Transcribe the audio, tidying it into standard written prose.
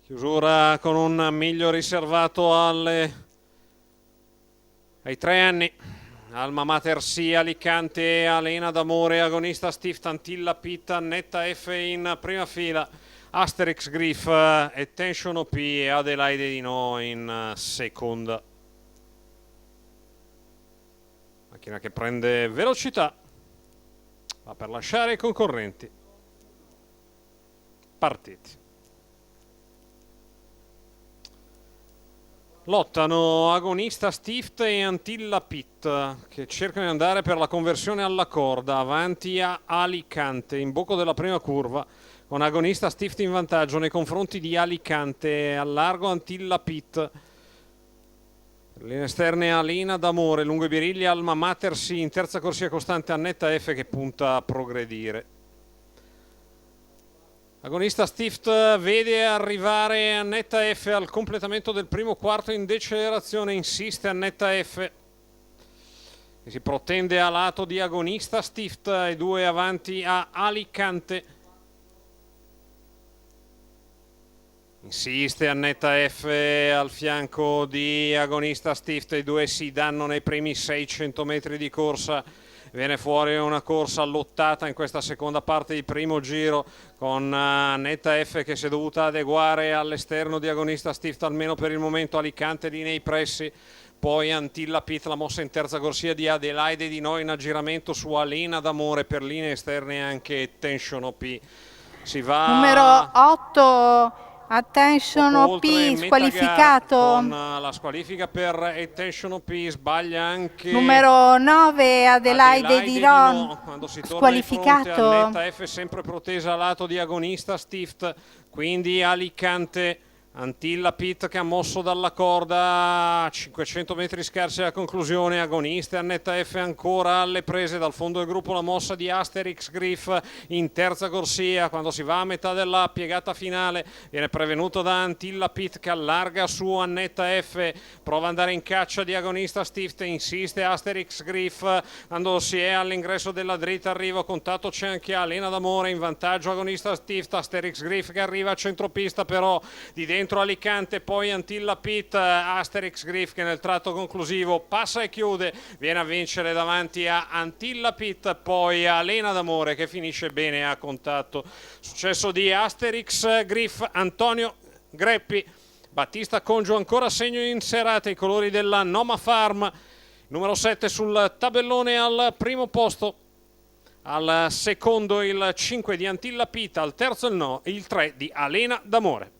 Chiusura con un miglio riservato ai 3 anni. Alma Mater sia Alicante, Alena d'Amore, agonista Steve Tantilla Pitta, Netta F in prima fila, Asterix Griff e Tension OP e Adelaide di No in seconda. Macchina che prende velocità, va per lasciare i concorrenti. Partiti. Lottano agonista Stift e Antilla Pitt, che cercano di andare per la conversione alla corda avanti a Alicante in bocca della prima curva, con agonista Stift in vantaggio nei confronti di Alicante. Al largo Antilla Pitt, linee esterne Alena d'Amore, lungo i birigli Alma Mater sì, in terza corsia costante Annetta F che punta a progredire. Agonista Stift vede arrivare Annetta F al completamento del primo quarto in decelerazione, insiste Annetta F che si protende a lato di agonista Stift e 2 avanti a Alicante. Insiste Annetta F al fianco di agonista Stift, i due si danno nei primi 600 metri di corsa. Viene fuori una corsa lottata in questa seconda parte di primo giro, con Annetta F che si è dovuta adeguare all'esterno di agonista Stift, almeno per il momento. Alicante lì nei pressi, poi Antilla Pitt, la mossa in terza corsia di Adelaide di No in aggiramento su Alena d'Amore, per linee esterne anche Tension OP. Si va numero 8 Attention OP squalificato. Con la squalifica per Attention OP sbaglia anche numero 9 Adelaide di No quando si torna squalificato. Annetta F sempre protesa a lato di agonista Stift, quindi Alicante. Antilla Pitt che ha mosso dalla corda, 500 metri scarsi alla conclusione. Agonista Annetta F ancora alle prese dal fondo del gruppo, la mossa di Asterix Griff in terza corsia. Quando si va a metà della piegata finale viene prevenuto da Antilla Pitt che allarga su Annetta F, prova ad andare in caccia di agonista Stift, insiste Asterix Griff quando si è all'ingresso della dritta arrivo, contatto c'è anche Alena d'Amore, in vantaggio agonista Stift. Asterix Griff che arriva a centropista però di dentro Alicante, poi Antilla Pitt. Asterix Griff che nel tratto conclusivo passa e chiude, viene a vincere davanti a Antilla Pitt, poi Alena d'Amore che finisce bene a contatto. Successo di Asterix Griff, Antonio Greppi, Battista Congio ancora segno in serata, i colori della Noma Farm. Numero 7 sul tabellone al primo posto, al secondo il 5 di Antilla Pitt, al terzo il 3 di Alena d'Amore.